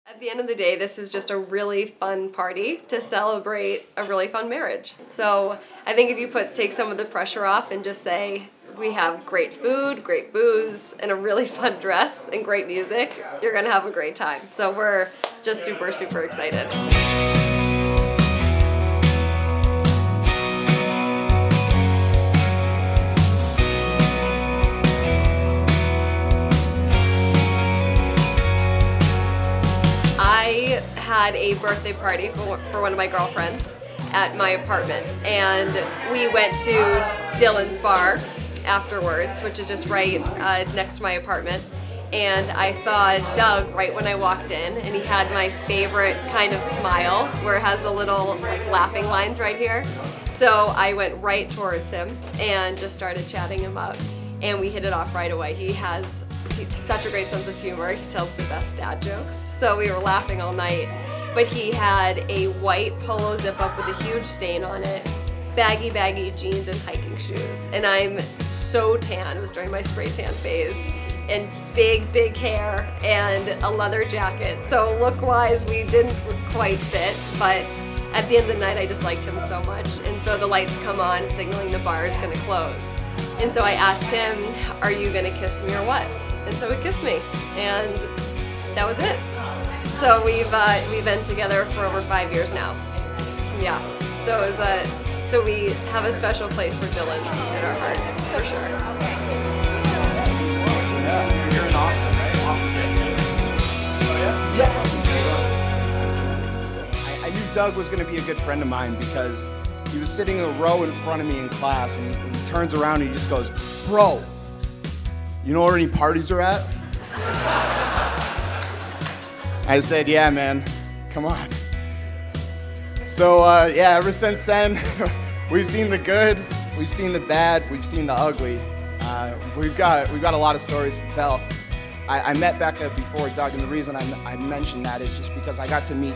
At the end of the day, this is just a really fun party to celebrate a really fun marriage. So I think if you take some of the pressure off and just say, we have great food, great booze, and a really fun dress and great music, you're gonna have a great time. So we're just super, super excited. I had a birthday party for one of my girlfriends at my apartment, and we went to Dylan's bar afterwards, which is just right next to my apartment, and I saw Doug right when I walked in, and he had my favorite kind of smile where it has the little laughing lines right here. So I went right towards him and just started chatting him up, and we hit it off right away. He's such a great sense of humor. He tells the best dad jokes. So we were laughing all night. But he had a white polo zip-up with a huge stain on it, baggy jeans and hiking shoes. And I'm so tan, it was during my spray tan phase, and big hair and a leather jacket. So look-wise, we didn't quite fit, but at the end of the night, I just liked him so much. And so the lights come on, signaling the bar is gonna close. And so I asked him, are you gonna kiss me or what? And so he kissed me, and that was it. So we've been together for over 5 years now. Yeah. So it was so we have a special place for Dylan in our heart, for sure. Yeah, you're in Austin, right? Yeah. I knew Doug was going to be a good friend of mine because he was sitting a row in front of me in class, and he turns around and he just goes, "Bro, you know where any parties are at?" I said, "Yeah, man, come on." So yeah, ever since then, we've seen the good, we've seen the bad, we've seen the ugly. We've got a lot of stories to tell. I met Becca before Doug, and the reason I mentioned that is just because I got to meet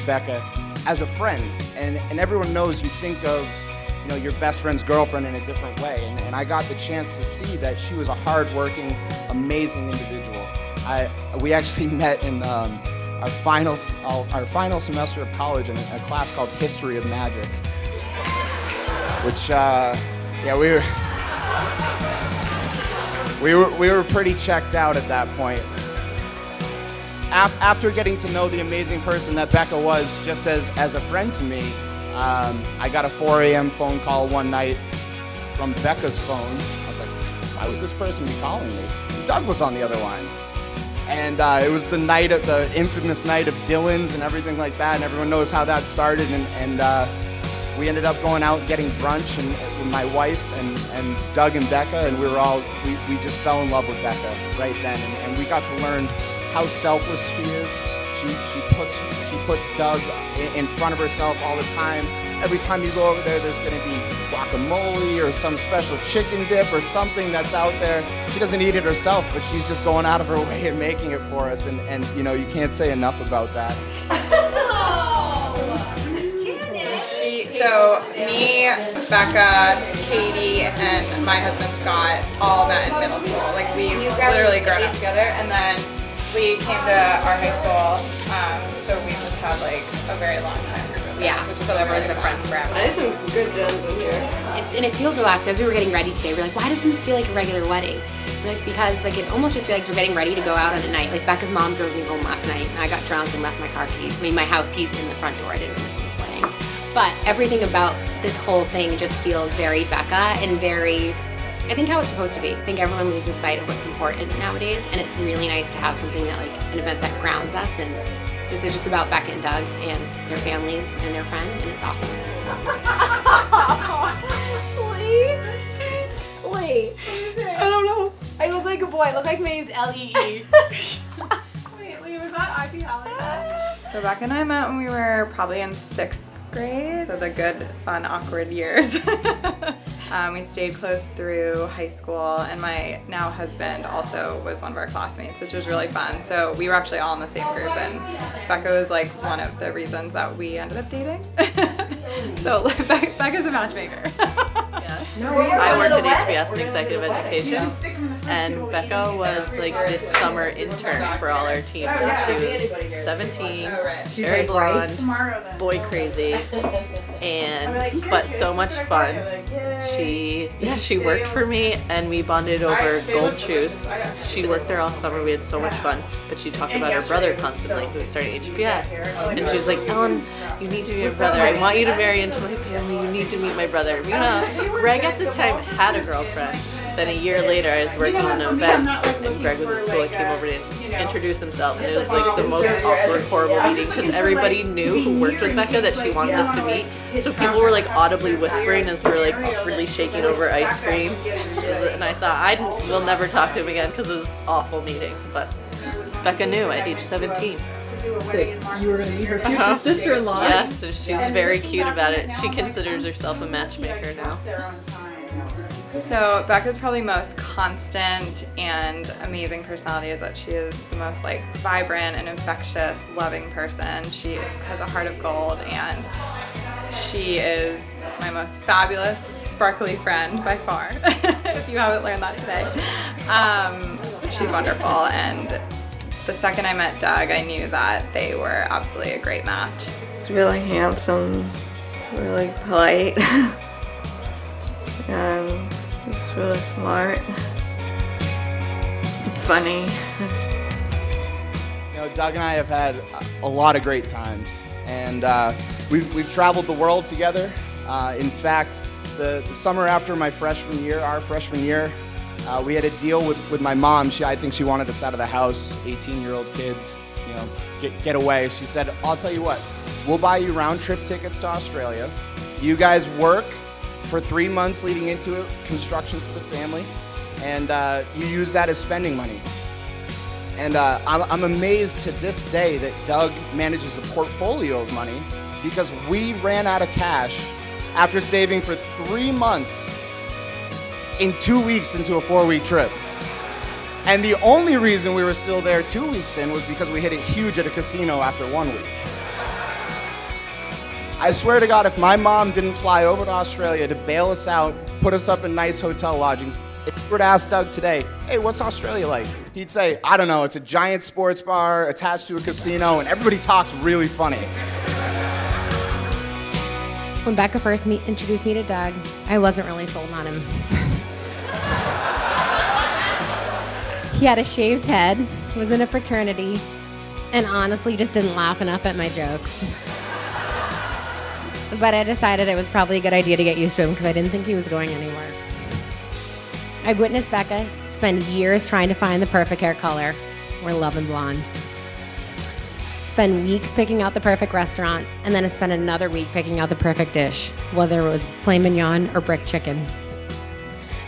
Becca as a friend, and everyone knows you think of your best friend's girlfriend in a different way, and I got the chance to see that she was a hard-working, amazing individual. We actually met in our final semester of college in a class called History of Magic, which yeah, we were pretty checked out at that point. After getting to know the amazing person that Becca was, just as a friend to me, I got a 4 a.m. phone call one night from Becca's phone. I was like, why would this person be calling me? And Doug was on the other line. And it was the infamous night of Dylan's and everything like that, and everyone knows how that started. And we ended up going out and getting brunch with my wife and Doug and Becca, and we just fell in love with Becca right then. And we got to learn how selfless she is. She puts Doug in front of herself all the time. Every time you go over there, there's going to be guacamole or some special chicken dip or something that's out there. She doesn't eat it herself, but she's just going out of her way and making it for us. And you can't say enough about that. So me, Becca, Katie, and my husband Scott all met in middle school. Like we've literally grown up together, and then we came to our high school, so we just had like a very long time group of friends, which is so everyone's a friend forever. There's some good gems in here. And it feels relaxed. As we were getting ready today, we're like, why doesn't this feel like a regular wedding? We're like, because like it almost just feels like we're getting ready to go out on a night. Like Becca's mom drove me home last night, and I got drunk and left my my house keys in the front door. I didn't miss this wedding. But everything about this whole thing just feels very Becca and very, I think, how it's supposed to be. I think everyone loses sight of what's important nowadays, and it's really nice to have something that, like, an event that grounds us, and this is just about Becca and Doug and their families and their friends, and it's awesome. Wait. I don't know. I look like a boy. I look like my name's L-E-E. Wait, was that Ivy Holly? So Becca and I met when we were probably in 6th grade. So the good, fun, awkward years. We stayed close through high school, and my now husband also was one of our classmates, which was really fun. So we were actually all in the same group, and Becca was like one of the reasons that we ended up dating. So Becca's a matchmaker. I worked at HBS in executive education, and Becca was like this summer intern for all our teams. She was 17, very blonde, boy crazy, but so much fun. She worked for me, and we bonded over gold shoes. She worked there all summer. We had so much fun. But she talked about her brother constantly, who was starting HBS, and she was like, "Ellen, you need to meet my brother. I want you to marry into my family. You need to meet my brother." Greg at the time had a girlfriend. Then a year later, I was working on an event, and Greg was at school and came over to introduce himself, and it was like the most awkward, horrible meeting, because everybody knew who worked with Becca that she wanted us to meet. So people were like audibly whispering as we were like awkwardly shaking over ice cream. And I thought, we'll never talk to him again, because it was an awful meeting. But Becca knew at age 17. That you were going to meet her future sister-in-law. Yes, and she's very cute about it. She considers herself a matchmaker now. So Becca's probably most constant and amazing personality is that she is the most like vibrant and infectious, loving person. She has a heart of gold, and she is my most fabulous, sparkly friend by far, if you haven't learned that today. She's wonderful, and the second I met Doug, I knew that they were absolutely a great match. He's really handsome, really polite, and he's really smart, funny. You know, Doug and I have had a lot of great times, and we've traveled the world together. In fact, the summer after our freshman year, we had a deal with my mom. I think she wanted us out of the house, 18-year-old kids, you know, get away. She said, "I'll tell you what, we'll buy you round-trip tickets to Australia. You guys work for 3 months leading into it, construction for the family, and you use that as spending money." And I'm amazed to this day that Doug manages a portfolio of money, because we ran out of cash after saving for 3 months in 2 weeks into a 4-week trip. And the only reason we were still there 2 weeks in was because we hit it huge at a casino after 1 week. I swear to God, if my mom didn't fly over to Australia to bail us out, put us up in nice hotel lodgings, if you were to ask Doug today, "Hey, what's Australia like?" He'd say, "I don't know, it's a giant sports bar attached to a casino, and everybody talks really funny." When Becca first introduced me to Doug, I wasn't really sold on him. He had a shaved head, was in a fraternity, and honestly just didn't laugh enough at my jokes. But I decided it was probably a good idea to get used to him, because I didn't think he was going anywhere. I've witnessed Becca spend years trying to find the perfect hair color. We're loving blonde. Spend weeks picking out the perfect restaurant, and then spend another week picking out the perfect dish, whether it was filet mignon or brick chicken.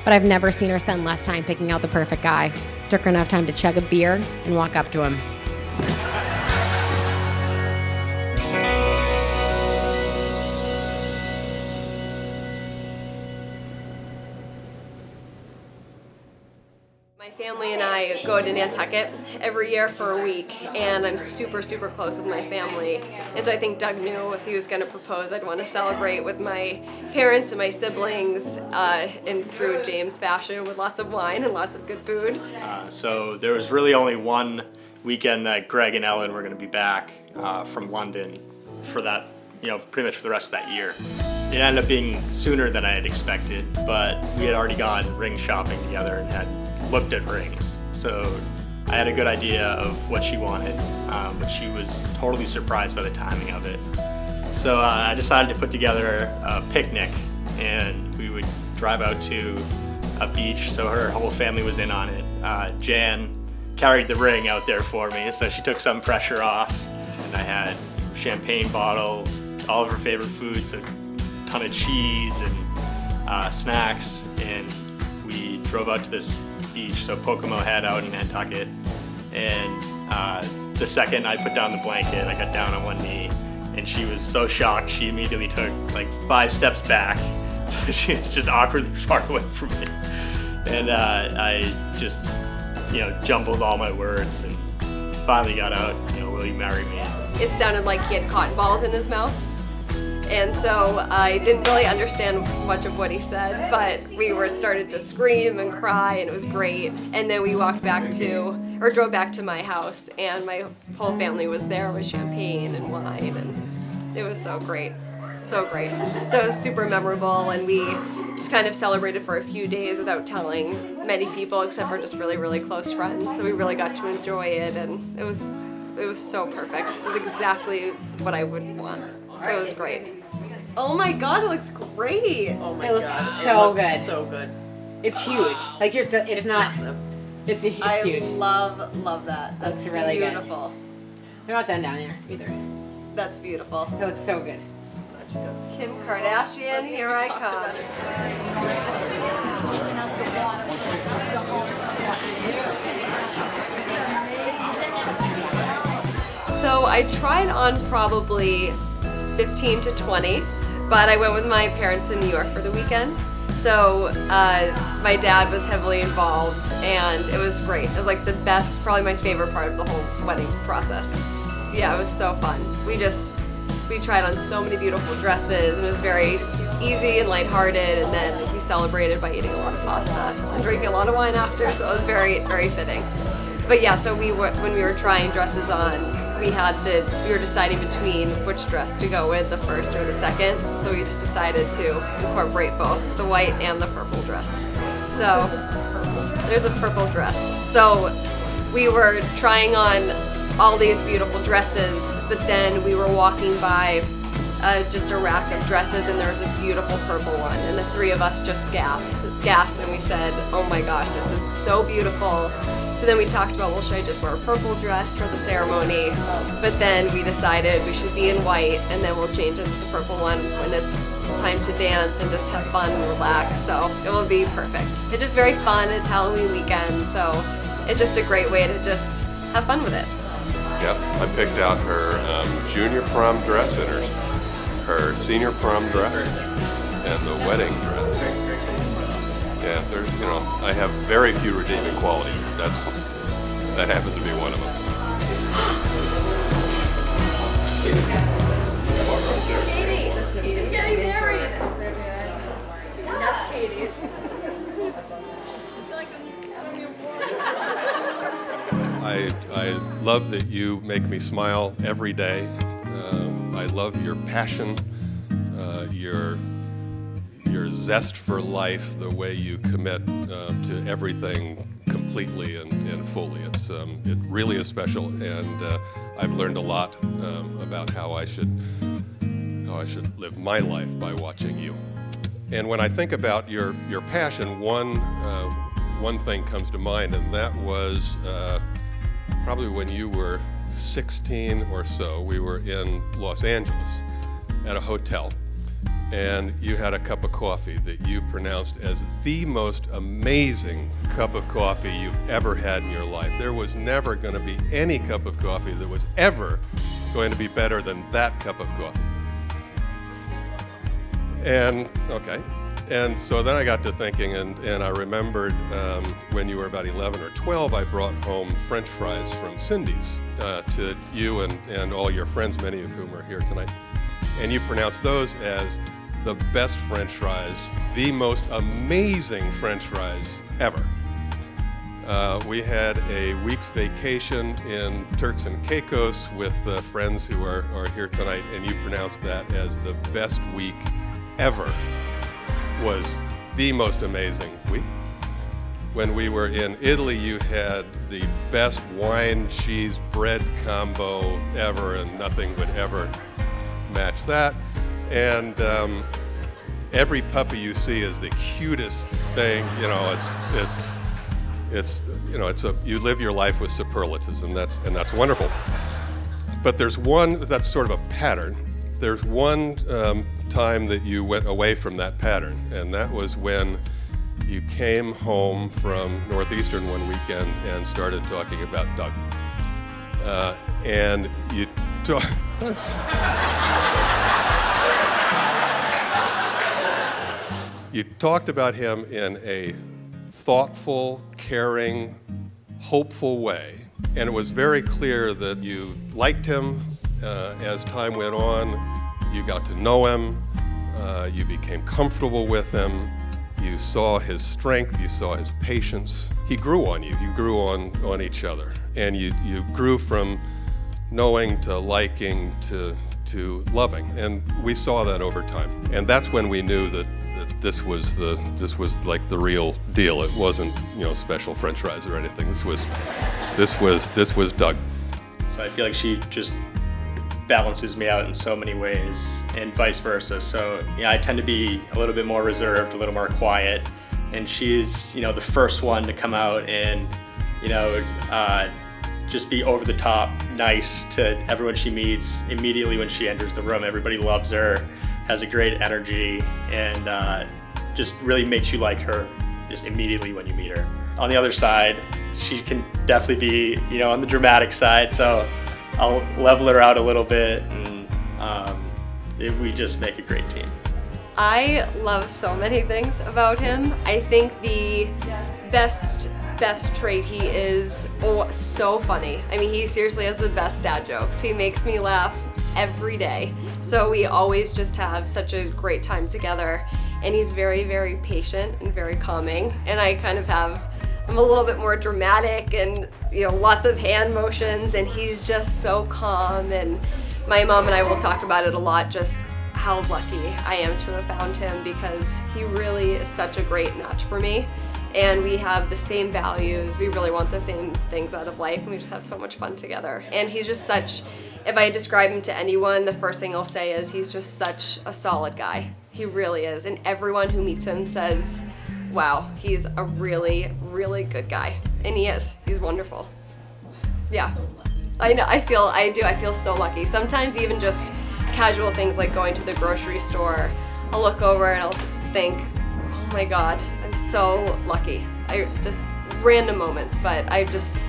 But I've never seen her spend less time picking out the perfect guy. It took her enough time to chug a beer and walk up to him. My family and I go to Nantucket every year for a week, and I'm super, super close with my family. And so I think Doug knew if he was going to propose, I'd want to celebrate with my parents and my siblings in true James fashion, with lots of wine and lots of good food. So there was really only one weekend that Greg and Ellen were going to be back from London for that, pretty much for the rest of that year. It ended up being sooner than I had expected, but we had already gone ring shopping together and had looked at rings. So I had a good idea of what she wanted, but she was totally surprised by the timing of it. So I decided to put together a picnic, and we would drive out to a beach, so her whole family was in on it. Jan carried the ring out there for me, so she took some pressure off, and I had champagne bottles, all of her favorite foods, a ton of cheese and snacks, and we drove out to this beach, so Pocomo Head out in Nantucket, and the second I put down the blanket, I got down on one knee, and she was so shocked she immediately took like 5 steps back, so she was just awkwardly far away from me, and I just jumbled all my words and finally got out, "Will you marry me?" It sounded like he had cotton balls in his mouth. And so I didn't really understand much of what he said, but we started to scream and cry, and it was great. And then we drove back to my house, and my whole family was there with champagne and wine, and it was so great. So great. So it was super memorable, and we just kind of celebrated for a few days without telling many people except for just really, really close friends. So we really got to enjoy it, and it was so perfect. It was exactly what I would want. So it was great. Oh my God, it looks great. Oh my It looks God. so it looks good. So good. It's huge. Like it's not. massive. It's huge. I love that. That's really good. beautiful. We're not done down there either. That's beautiful. It looks so good. Kim Kardashian, here I come. So I tried on probably 15 to 20, but I went with my parents in New York for the weekend. So my dad was heavily involved, and it was great. It was like the best, probably my favorite part of the whole wedding process. Yeah, it was so fun. We tried on so many beautiful dresses, and it was very just easy and lighthearted, and then we celebrated by eating a lot of pasta and drinking a lot of wine after, so it was very, very fitting. But yeah, so when we were trying dresses on, we were deciding between which dress to go with, the first or the second, so we just decided to incorporate both, the white and the purple dress. So there's a purple dress. So we were trying on all these beautiful dresses, but then we were walking by just a rack of dresses, and there was this beautiful purple one, and the three of us just gasped, and we said, oh my gosh, this is so beautiful. So then we talked about, well, should I just wear a purple dress for the ceremony? But then we decided we should be in white, and then we'll change into the purple one when it's time to dance and just have fun and relax. So it will be perfect. It's just very fun. It's Halloween weekend, so it's just a great way to just have fun with it. Yep, I picked out her junior prom dress and her senior prom dress and the wedding dress. Yeah, there's, I have very few redeeming qualities. That happens to be one of them. Katie's getting married. That's Katie's. I love that you make me smile every day. I love your passion, your zest for life, the way you commit to everything completely and fully. It really is special, and I've learned a lot about how I should live my life by watching you. And when I think about your passion, one thing comes to mind, and that was probably when you were 16 or so. We were in Los Angeles at a hotel, and you had a cup of coffee that you pronounced as the most amazing cup of coffee you've ever had in your life. There was never going to be any cup of coffee that was ever going to be better than that cup of coffee. And so then I got to thinking, and I remembered when you were about 11 or 12, I brought home French fries from Cindy's to you and all your friends, many of whom are here tonight. And you pronounced those as the best French fries, the most amazing French fries ever. We had a week's vacation in Turks and Caicos with friends who are here tonight, and you pronounced that as the best week ever. Was the most amazing week. When we were in Italy, you had the best wine, cheese, bread combo ever, and nothing would ever match that. And every puppy you see is the cutest thing. You live your life with superlatives, and that's wonderful. But there's one that's sort of a pattern. There's one time that you went away from that pattern, and that was when you came home from Northeastern one weekend and started talking about Doug. And you you talked about him in a thoughtful, caring, hopeful way, and it was very clear that you liked him as time went on. You got to know him. You became comfortable with him. You saw his strength. You saw his patience. He grew on you. You grew on each other. And you grew from knowing to liking to loving. And we saw that over time. And that's when we knew that this was like the real deal. It wasn't, you know, special French fries or anything. This was Doug. So I feel like she just balances me out in so many ways, and vice versa. So yeah, I tend to be a little bit more reserved, a little more quiet, and she's, you know, the first one to come out and, you know, just be over the top nice to everyone she meets. Immediately when she enters the room, everybody loves her, has a great energy, and just really makes you like her just immediately when you meet her. On the other side, she can definitely be, you know, on the dramatic side, so I'll level her out a little bit, and we just make a great team. I love so many things about him. I think the best trait, he is so funny. I mean, he seriously has the best dad jokes. He makes me laugh every day. So we always just have such a great time together, and he's very, very patient and very calming. And I kind of I'm a little bit more dramatic and, you know, lots of hand motions, and he's just so calm. And my mom and I will talk about it a lot, just how lucky I am to have found him, because he really is such a great match for me. And we have the same values. We really want the same things out of life, and we just have so much fun together. And he's just such, if I describe him to anyone, the first thing I'll say is he's just such a solid guy. He really is. And everyone who meets him says, wow, he's a really, really good guy. And he is. He's wonderful. Yeah. I know, I feel so lucky. Sometimes even just casual things like going to the grocery store, I'll look over and I'll think, oh my God, I'm so lucky. Just random moments, but I just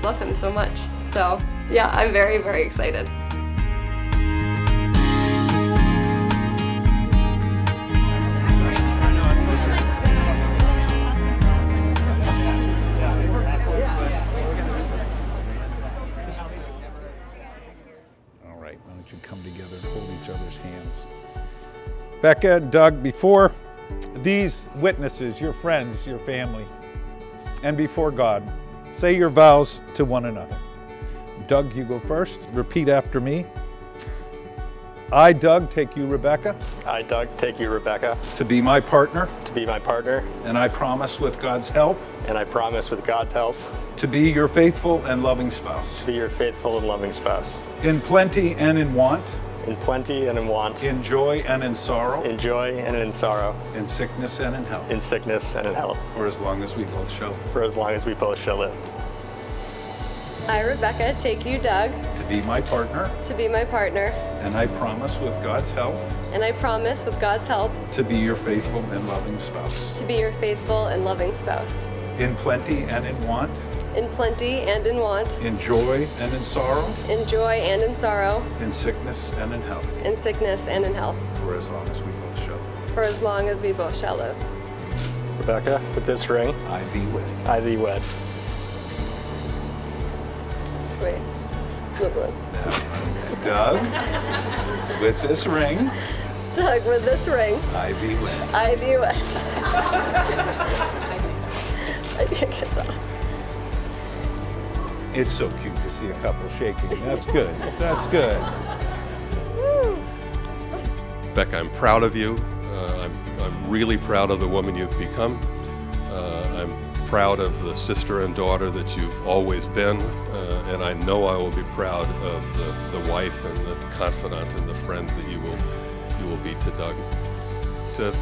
love him so much. So yeah, I'm very, very excited. Come together and hold each other's hands. Becca and Doug, before these witnesses, your friends, your family, and before God, say your vows to one another. Doug, you go first. Repeat after me. I, Doug, take you, Rebecca. I, Doug, take you, Rebecca. To be my partner. To be my partner. And I promise with God's help. And I promise with God's help. To be your faithful and loving spouse. To be your faithful and loving spouse. In plenty and in want. In plenty and in want. In joy and in sorrow. In joy and in sorrow. In sickness and in health. In sickness and in health. For as long as we both shall live. For as long as we both shall live. I, Rebecca, take you, Doug. To be my partner. To be my partner. And I promise with God's help. And I promise with God's help. To be your faithful and loving spouse. To be your faithful and loving spouse. In plenty and in want. In plenty and in want. In joy and in sorrow. In joy and in sorrow. In sickness and in health. In sickness and in health. For as long as we both shall live. For as long as we both shall live. Rebecca, with this ring, I thee wed. I thee wed. Wait, this one. Doug, with this ring. Doug, with this ring. I thee wed. I thee wed. I can't get that. It's so cute to see a couple shaking. That's good. That's good. Becca, I'm proud of you. I'm really proud of the woman you've become. I'm proud of the sister and daughter that you've always been, and I know I will be proud of the wife and the confidant and the friend that you will be to Doug. To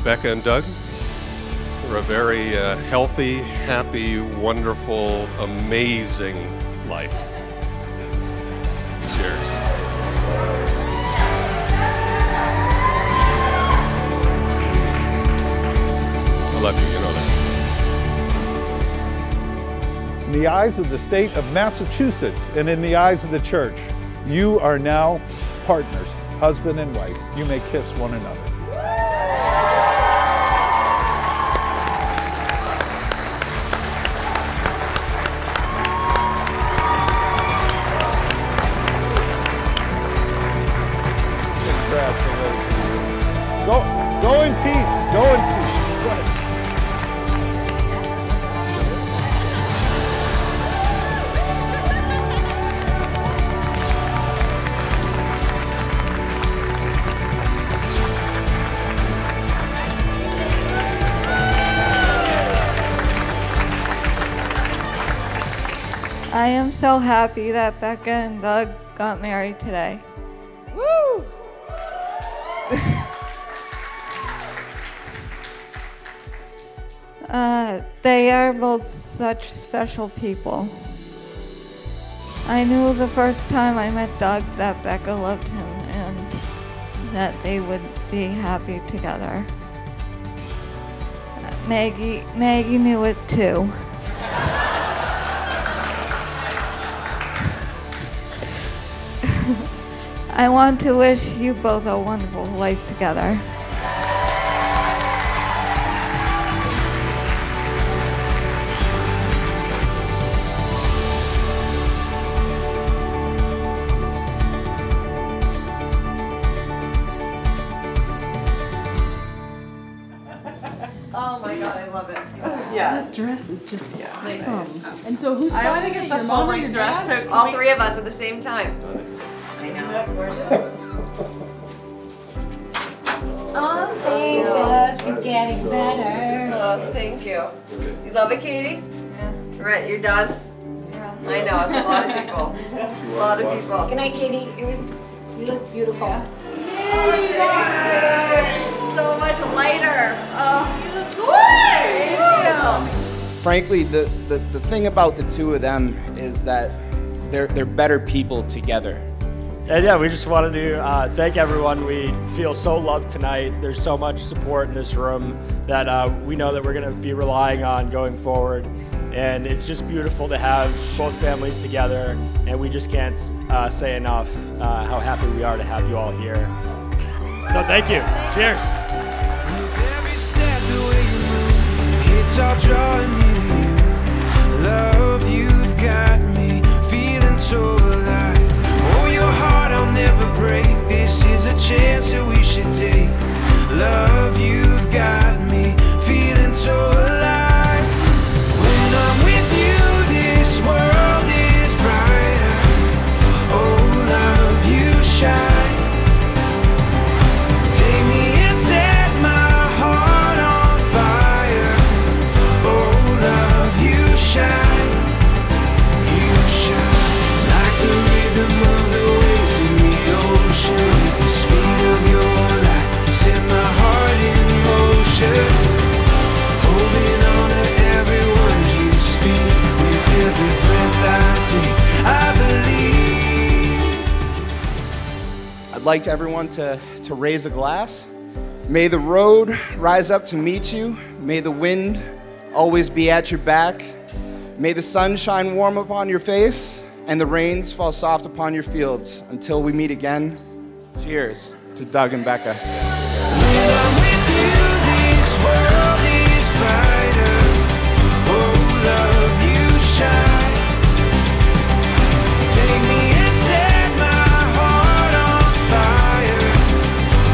Becca and Doug, for a very healthy, happy, wonderful, amazing life. Cheers. I love you, you know that. In the eyes of the state of Massachusetts and in the eyes of the church, you are now partners, husband and wife. You may kiss one another. so happy that Becca and Doug got married today. Woo! They are both such special people. I knew the first time I met Doug that Becca loved him and that they would be happy together. Maggie knew it too. I want to wish you both a wonderful life together. Oh my god, I love it. Yeah. That dress is just awesome. And so who's I want to get the full length dress. So all three of us at the same time. I know. Oh, contagious. You're getting better. Oh, thank you. You love it, Katie? Yeah. Right, you're done? Yeah. I know, it's a lot of people. A lot of people. Good night, Katie. You look beautiful. Oh, so much lighter. Oh, you look good. Thank you. Frankly, the thing about the two of them is that they're better people together. And yeah, we just wanted to thank everyone. We feel so loved tonight. There's so much support in this room that we know that we're going to be relying on going forward. And it's just beautiful to have both families together. And we just can't say enough how happy we are to have you all here. So thank you. Cheers. With every step the way you move, it's all drawing me to you. Love, you've got me feeling so alive. Oh, your heart I'll never break. This is a chance that we should take. Love, you've got me feeling so alive. When I'm with you, this world is brighter. Oh, love, you shine. Take me and set my heart on fire. Oh, love, you shine. You shine like the rhythm of the waves in the ocean. With the speed of your light, set my heart in motion. Holding on to every word you speak. With every breath I take, I believe. I'd like everyone to raise a glass. May the road rise up to meet you. May the wind always be at your back. May the sun shine warm upon your face and the rains fall soft upon your fields. Until we meet again, cheers to Doug and Becca. When I'm with you, this world is brighter. Oh, love, you shine. Take me and set my heart on fire.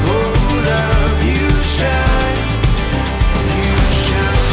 Oh, love, you shine. You shine.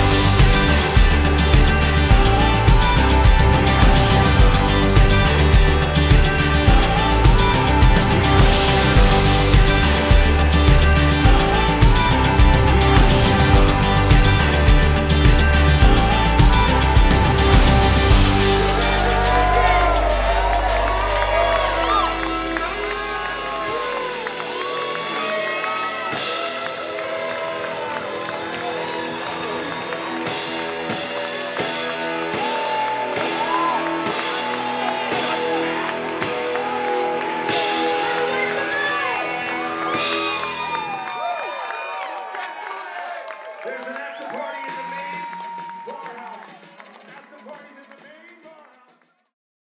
There's an after party in the